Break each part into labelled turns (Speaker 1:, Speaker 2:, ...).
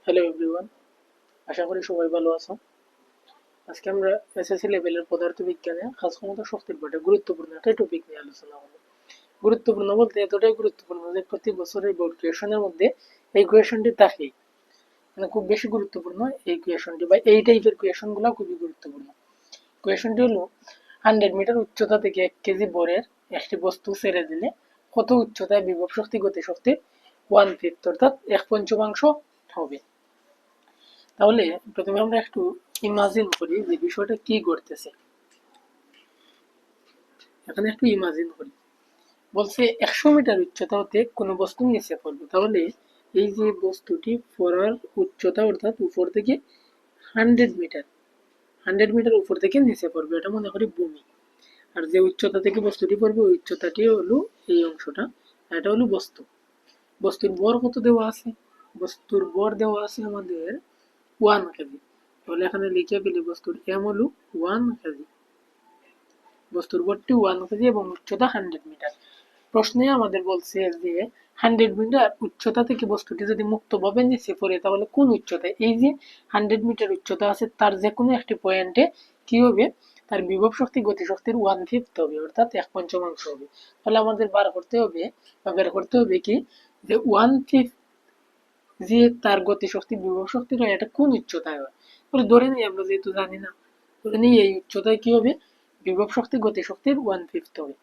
Speaker 1: Hello everyone, আশা করি সবাই ভালো আছো। আজকে আমরা এসএসসি লেভেলের পদার্থবিজ্ঞানে খাস ক্ষমতা শক্তির পাঠে গুরুত্বপূর্ণ একটা টপিক নিয়ে আলোচনা করব। গুরুত্বপূর্ণ বলতে এতটাই গুরুত্বপূর্ণ যে প্রতি বছরের বোর্ড কুয়েশনের মধ্যে এই কুয়েশনটি থাকেই, মানে খুব বেশি গুরুত্বপূর্ণ এই কুয়েশনটি বা এই টাইপের কুয়েশন গুলো খুবই গুরুত্বপূর্ণ। কুয়েশনটি হলো 100 মিটার উচ্চতা থেকে 1 কেজি বরের একটি বস্তু ছেড়ে দিলে কত উচ্চতায় বিভব শক্তি গতি শক্তির 1/5 অর্থাৎ 1/5 হবে। তাহলে প্রথমে আমরা একটু ইমাজিন করি যে বিষয়টা কি ঘটতেছে। এখানে একটু ইমাজিন করি, বলছে 100 মিটার উচ্চতা হতে কোনো বস্তু নিচে পড়বে। তাহলে এই যে বস্তুটি পড়ার উচ্চতা অর্থাৎ উপর থেকে 100 মিটার উপর থেকে নিচে পড়বে, এটা মনে করি ভূমি। আর যে উচ্চতা থেকে বস্তুটি পড়বে ওই উচ্চতাটি হলো এই অংশটা, এটা হলো বস্তু। বস্তুর ভর কত দেওয়া আছে? বস্তুর ভর দেওয়া আছে আমাদের 1 কেজি। তাহলে এখানে লিখে ফেলি বস্তুর এম হলো 1 কেজি। বস্তুর ভরটি 1 কেজি এবং উচ্চতা 100 মিটার। প্রশ্নে আমাদের বলছে যে 100 মিটার উচ্চতা থেকে বস্তুটি যদি মুক্তভাবে নিচে পড়ে তাহলে কোন উচ্চতায়? এই যে 100 মিটার উচ্চতা আছে তার যে কোনো একটি পয়েন্টে কি হবে? তার বিভব শক্তি গতি শক্তির 1/5 হবে, অর্থাৎ 1/5 হবে। তাহলে আমাদের বের করতে হবে কি যে 1/5 যে তার গতি শক্তি বিভব শক্তি হয় এটা কোন উচ্চতায় হয়। তাহলে ধরে নিই, আমরা যেহেতু জানি না, ধরে নিই এই উচ্চতায় কি হবে? বিভব শক্তি গতি শক্তির 1/5 হবে।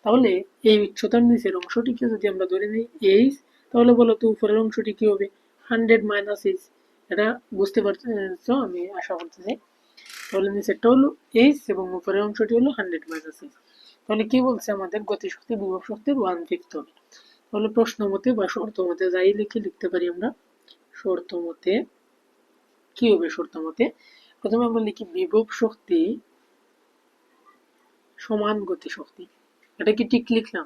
Speaker 1: তাহলে এই উচ্চতার নিচের অংশটিকে যদি আমরা ধরে নিই এইচ, তাহলে বলো তো উপরের অংশটি কি হবে? 100 মাইনাস এইচ। এটা বুঝতে পারছো আমি আশা করতেছি। তাহলে নিচেরটা হলো এইচ এবং উপরের অংশটি হলো 100 মাইনাস এইচ। তাহলে কি বলছে আমাদের গতিশক্তি বিভব শক্তির 1/5 হবে। তাহলে প্রশ্ন মতে বা শর্ত মতে যাই লিখতে পারি আমরা। শর্ত মতে কি হবে? শর্ত মতে প্রথমে আমরা লিখি বিভব শক্তি সমান গতি শক্তি। এটা কি ঠিক লিখলাম?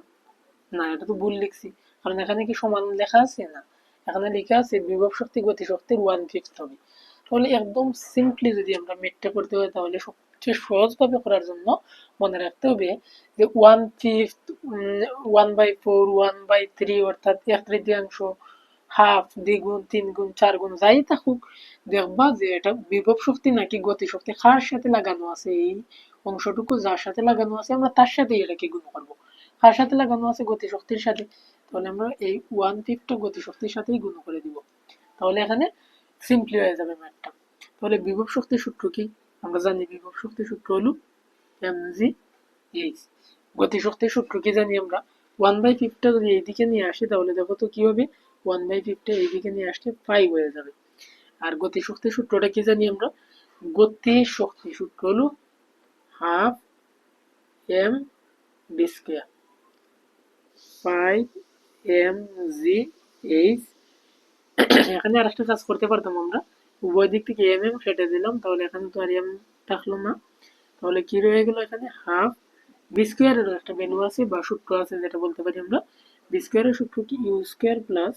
Speaker 1: না, এটা তো ভুল লিখছি, কারণ এখানে কি সমান লেখা আছে? না, এখানে লেখা আছে বিভব শক্তি গতি শক্তির 1/5 হবে। তাহলে একদম সিম্পলি যদি আমরা মেটটা করতে হয় তাহলে সবচেয়ে সহজভাবে করার জন্য মনে রাখতে হবে যে 1/5, 1/4, 1/3 অর্থাৎ 1/3, হাফ, দ্বিগুণ, 3 গুণ, 4 গুণ যাই থাকুক, দেখবা যে এটা বিভব শক্তি নাকি গতি শক্তি কার সাথে লাগানো আছে, এই অংশটুকু যার সাথে লাগানো আছে আমরা তার সাথে এটাকে গুণ করবো। কার সাথে লাগানো আছে? গতি শক্তির সাথে। তাহলে আমরা এই 1/5 গতি শক্তির সাথেই গুণ করে দিব। তাহলে এখানে সিম্পলি হয়ে যাবে ম্যাথটা। তাহলে বিভব শক্তির সূত্র কি? আমরা জানি বিভব শক্তির সূত্র হলো mgh। গতি শক্তির সূত্র কি জানি আমরা? 1/5টা যদি এইদিকে নিয়ে আসি তাহলে দেখো তো কি হবে? 1/5টা এইদিকে নিয়ে আসলে 5 হয়ে যাবে। আর গতি শক্তির সূত্রটা কি জানি আমরা? গতি শক্তির সূত্র হলো half M B square, 5 mgh। এখানে আরেকটা কাজ করতে পারতাম আমরা, উভয় দিক থেকে কেটে দিলাম, তাহলে এখানে তো আর এম থাকলো না। তাহলে কি রয়ে গেল এখানে? হাফ বি স্কোয়ারের একটা ভ্যালু আছে বা সূত্র আছে, যেটা বলতে পারি আমরা বি স্কোয়ারের সূত্র কি? You square plus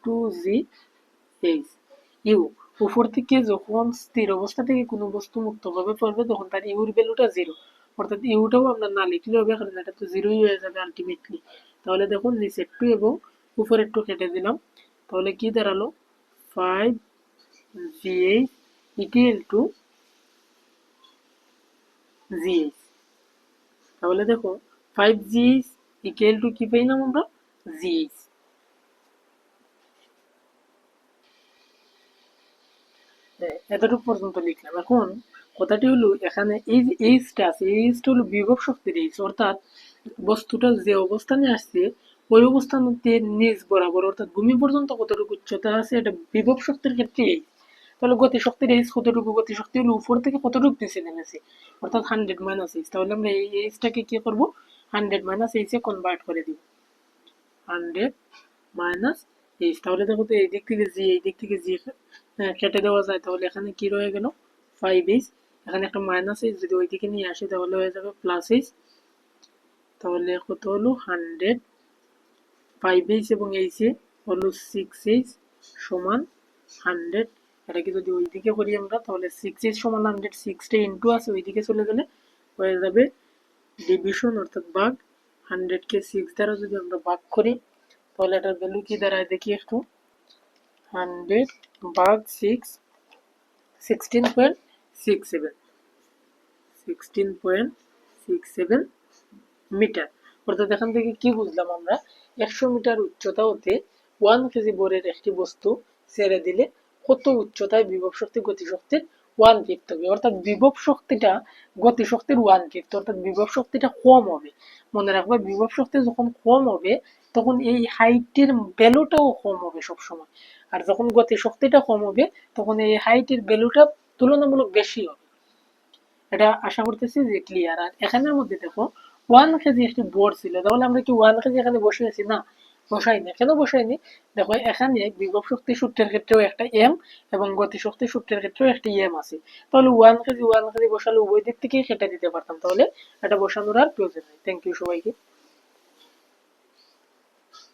Speaker 1: 2gh। You উপর থেকে যখন স্থির অবস্থা থেকে কোনো বস্তু মুক্তভাবে পড়বে তখন তার ইউর ভ্যালুটা 0, অর্থাৎ ইউটাও আমরা না লিখলে হবে, কারণ এটা তো 0ই হয়ে যাবে আলটিমেটলি। তাহলে দেখুন নিচের 2 এবং উপরের 2 কেটে দিলাম, তাহলে কি দাঁড়ালো? 5gh equal to gh। তাহলে দেখো 5gh ইকুয়াল টু কি পাইলাম আমরা? gh। এতটুকু পর্যন্ত লিখলাম। এখন কথাটি হলো এখানে এই যে এইচটা আছে, এই এইচটা হলো বিভব শক্তির এইচ, অর্থাৎ বস্তুটা যে অবস্থানে আসছে ওই অবস্থানতে নিচ বরাবর অর্থাৎ ভূমি পর্যন্ত কতটুকু উচ্চতা আছে এটা বিভব শক্তির ক্ষেত্রে এইচ। তাহলে গতি শক্তির এইচ কতটুকু? গতি শক্তি হলো উপর থেকে কতটুকু নিচে নেমেছে, অর্থাৎ 100 মাইনাস এইচ। তাহলে আমরা এই এইচটাকে কি করবো? 100 মাইনাস এইচে কনভার্ট করে দিব, 100 মাইনাস এইচ। তাহলে দেখো তো এই দিক থেকে জি, এই দিক থেকে জি কেটে দেওয়া যায়, তাহলে এখানে কি রয়ে গেল? 5h। এখানে একটা মাইনাস এইচ যদি ওই দিকে নিয়ে আসি তাহলে হয়ে যাবে প্লাস এইচ। তাহলে কত হলো? 100, 5h এবং এইচে হলো 6h সমান 100। এটাকে যদি ওই দিকে করি আমরা তাহলে 6h সমান 100, 6টা ইন্টু আছে ওই দিকে চলে গেলে হয়ে যাবে ডিভিশন অর্থাৎ ভাগ। 100কে 6 দ্বারা যদি আমরা ভাগ করি তাহলে এটার ভ্যালু কি দাঁড়ায় দেখি একটু। 100 ভাগ 6, 16.67, 16.67 মিটার। অর্থাৎ এখান থেকে কি বুঝলাম আমরা, 100 মিটার উচ্চতা হতে 1 কেজি বরের একটি বস্তু ছেড়ে দিলে কত উচ্চতায় বিভব শক্তি গতিশক্তির 1/5 হবে। অর্থাৎ বিভব শক্তিটা গতিশক্তির 1/5, অর্থাৎ বিভব শক্তিটা কম হবে। মনে রাখবে, বিভব শক্তি যখন কম হবে তখন এই হাইটের ভ্যালুটাও কম হবে সবসময়। আর যখন গতিশক্তিটা কম হবে তখন এই হাইটের ভ্যালুটা তুলনামূলক বেশি হবে। এটা আশা করতেছি যে ক্লিয়ার। আর এখানের মধ্যে দেখো 1 কেজি একটি বোর্ড ছিল, তাহলে আমরা কি 1 কেজি এখানে বসিয়েছি? না, বসাইনি। কেন বসাইনি? দেখো এখানে বিভব শক্তি সূত্রের ক্ষেত্রেও একটা এম এবং গতিশক্তি সূত্রের ক্ষেত্রেও একটা এম আছে। তাহলে 1 কেজি বসালে উভয় দিক থেকেই কেটে দিতে পারতাম, তাহলে এটা বসানোর আর প্রয়োজন নেই। থ্যাংক ইউ সবাইকে।